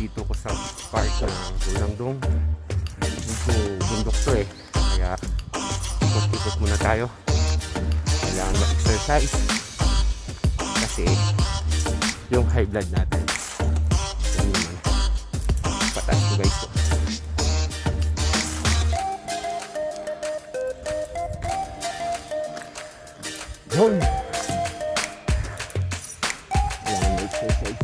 nandito ko sa park ng Tulangdong. Medyo bundok to eh, kaya ikot-ikot muna tayo. Kailangan mag-exercise kasi yung high blood natin yan naman pataas ko guys. Yun, kailangan mag-exercise.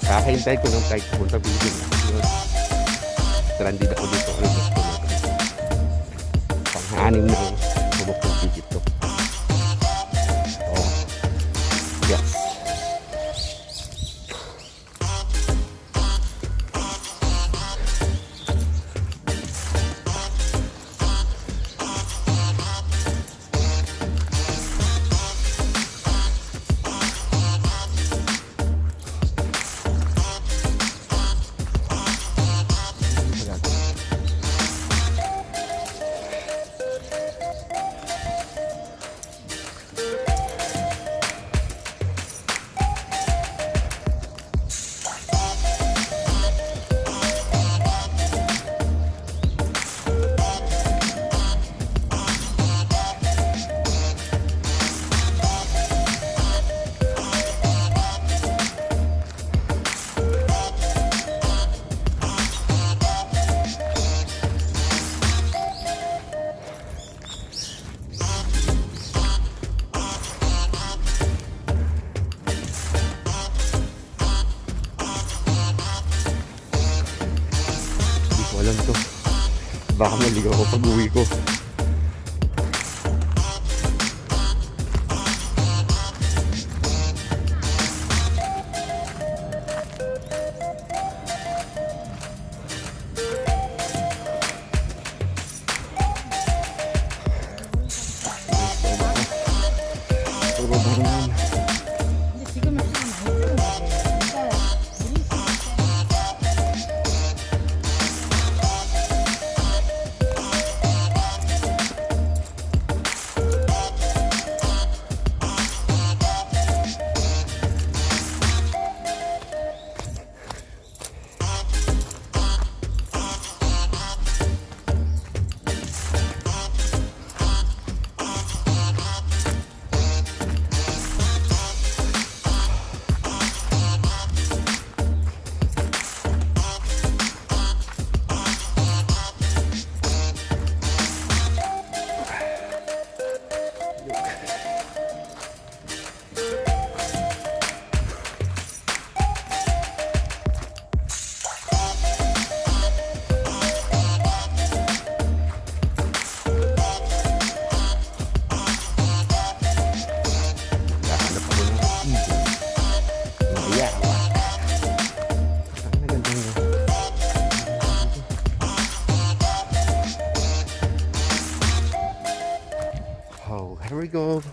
Kakahintay ko ng kahit pumunta building na. Stranded ako dito. Almost ko na. Pang-anim na bubok ng digit to. Oh. Yes. Walang to. Baka maligaw ako pag uwi ko. Here we go.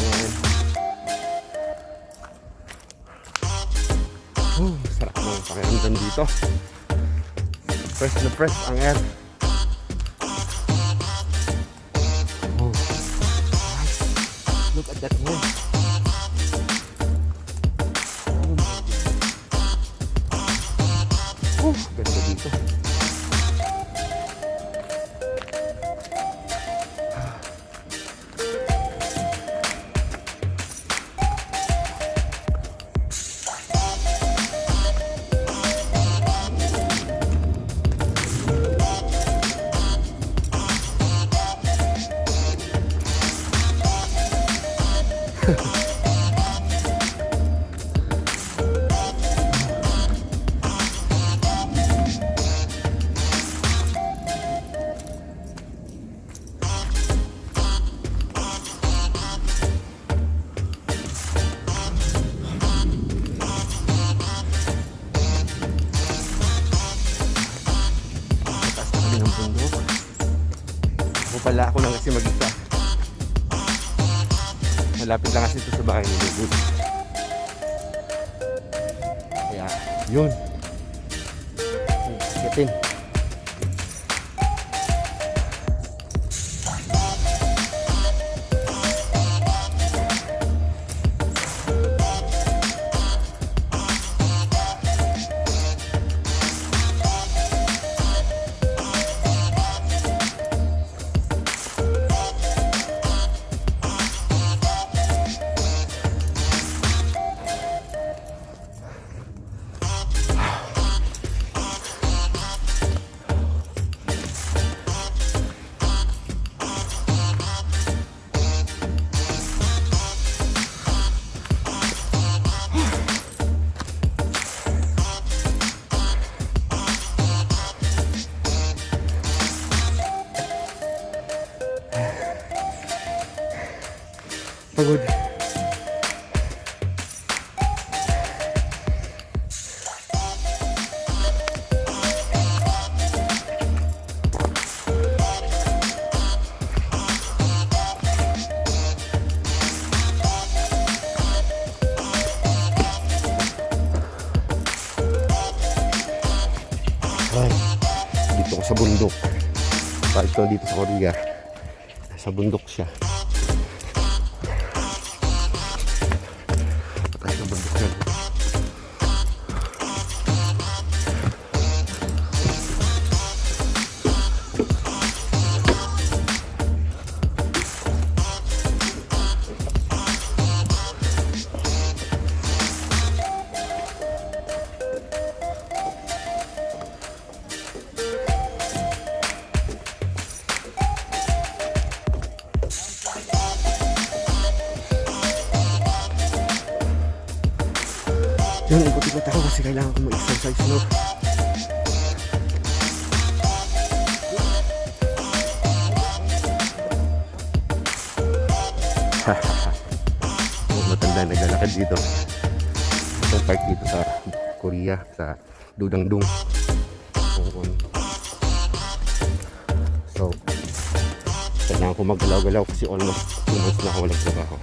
ngayon. Sarap ng pakiramdam dito. Fresh na fresh ang air. Nice. Look at that wind. Ganda dito. Pala ako lang kasi mag-isa. Malapit lang kasi ito sa bahay ni Lugod. Kaya yun, akitin. Pagod. Ay, dito ko sa bundok. Bakit ko dito sa Korea? Sa bundok siya. Yun, ikot-ikot ako kasi kailangan ko mag-exercise, no? Matanda naglalakad dito. Itong park dito sa Korea, sa Dudangdung. So, kailangan ko maggalaw-galaw kasi almost 2 months na ako walang trabaho.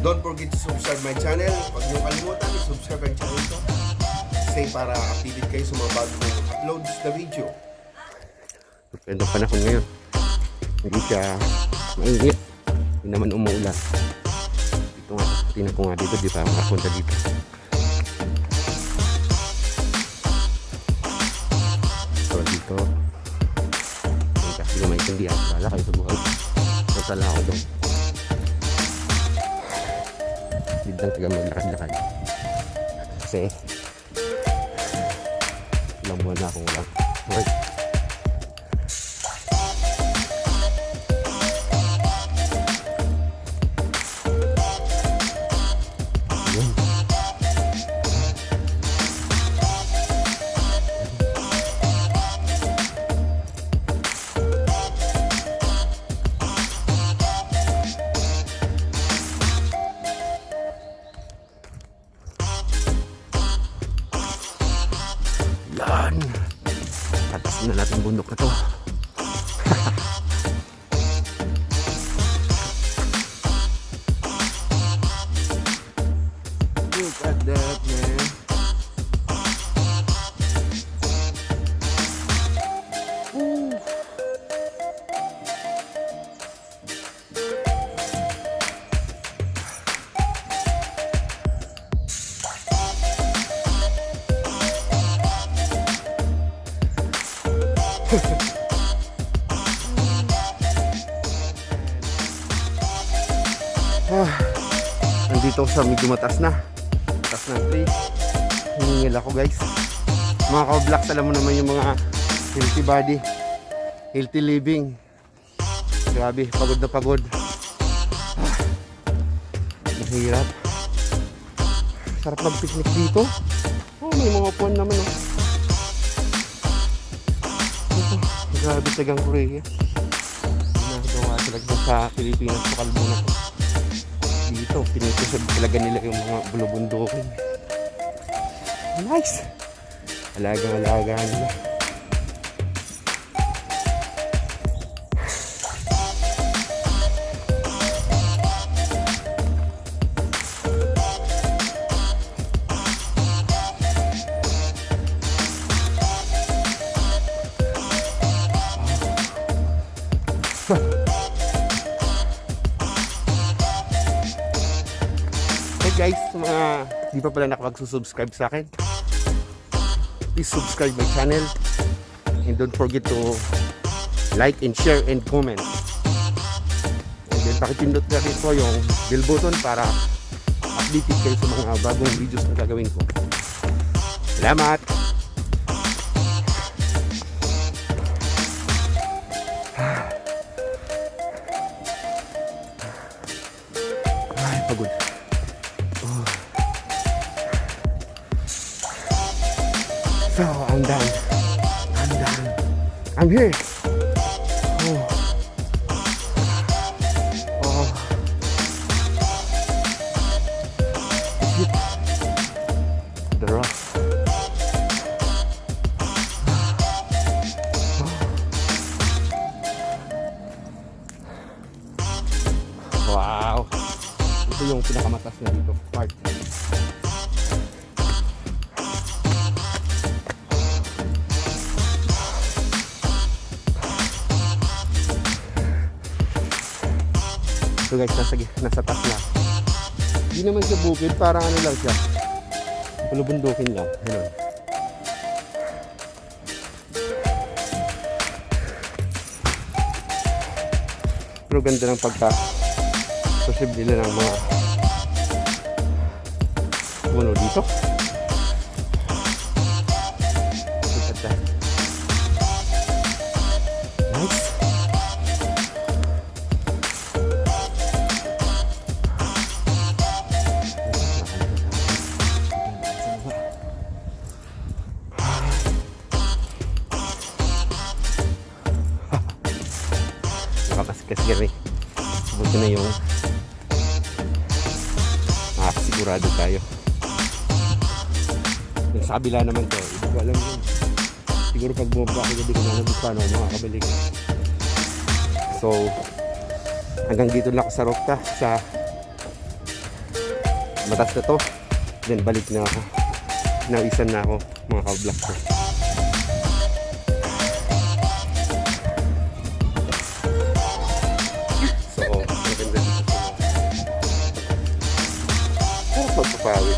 Don't forget to subscribe my channel. Huwag niyong kalimutan, i-subscribe ang channel ko. Kasi para updated kayo sa mga bagong uploads na video. Depende ang panahon ngayon. Hindi siya mainit. Hindi naman umuulan. Ito nga, tingnan ko nga dito, di ba? Makapunta dito. So dito, kasi kung maintindihan, wala kayo sa buhay. Masala ako doon. Hindi lang taga maglakad-lakad. Kasi ilang buwan na akong walang work. bundok na to. Look at that, man. Ooh. Nandito sa medyo mataas na ang tree. Hiningil ako guys. Mga ka-vlogs, alam mo naman yung mga healthy body, healthy living. Grabe, pagod na pagod. Mahirap. Sarap mag-picnic dito. Oh, may mga upuan naman oh. Ito, grabe tagang Korea. Ginagawa talaga sa Pilipinas sa kalbo na to. Dito, pinipusod talaga nila yung mga bulubundukin. Nice! Alagang-alaga nila. Hey guys, mga di pa pala nakapag-subscribe sa akin, please subscribe my channel and don't forget to like and share and comment, and then pakipindot na rin po yung bell button para updated kayo sa mga bagong videos na gagawin ko. Salamat! Ay, pagod. So, I'm done. I'm here. Oh. Oh. The rock. Wow. Ito yung pinakamatas na dito. Part. So guys, nasa taas na. Hindi naman siya bukid, parang ano lang siya. Bulubundukin lang. Ganun. Pero ganda ng pagka-perceive nila ng mga puno dito. Look at that. Nice. Nakapasikas-gari. Buti na yung sigurado tayo. Yung sa kabila naman to, hindi ko alam yun. Siguro pag bumaba ako, hindi ko na alam paano makakabalik. So, hanggang dito lang ako sa rokta, sa matas na to. Then balik na ako. Nawisan na ako, mga ka-vlog ko. Pagpapawid.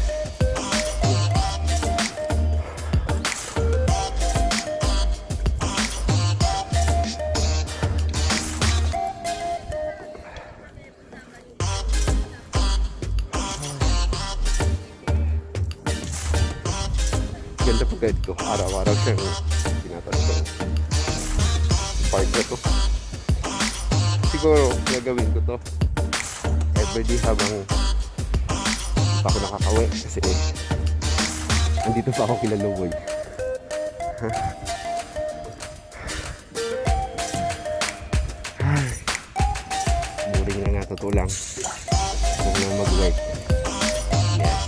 Ganda po guide ko. Araw-araw siyang tinatanong. Park na to. Siguro gagawin ko to everyday habang ako nakakawi kasi andito pa ako kila Luboy. Boring na nga, totoo lang. Huwag lang mag-work. Yes.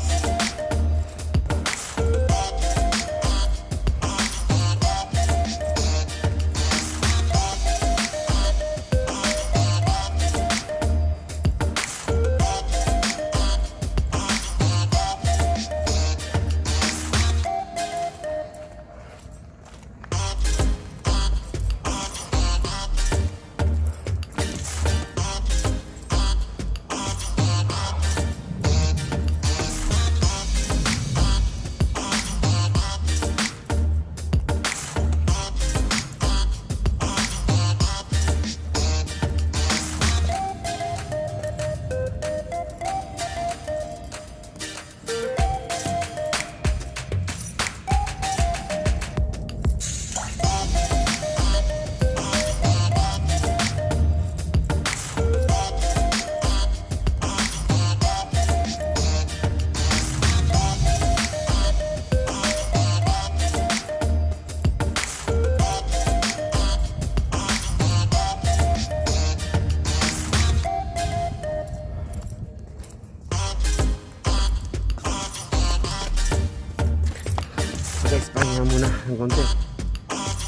ng konti.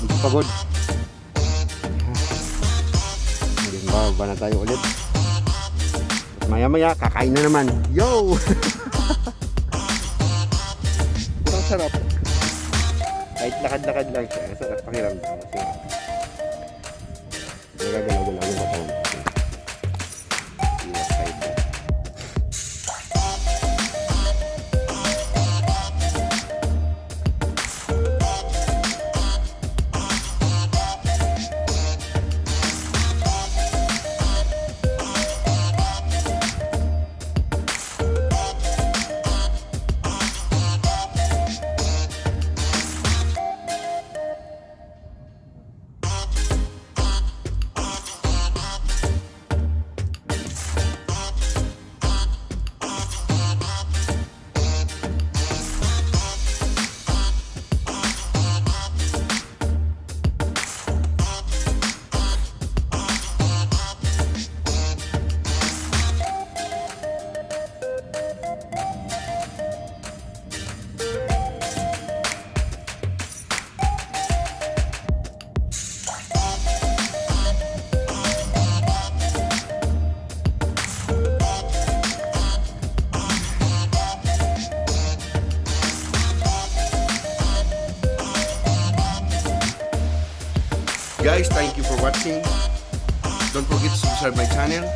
Hindi pagod. Hindi ba na tayo ulit. At maya maya kakain na naman. Yo! Ang sarap. Kahit lakad-lakad lang siya. Sarap pakiramdam. Nagagalaw-galaw yung baton. Iwas side. Guys, thank you for watching. Don't forget to subscribe my channel.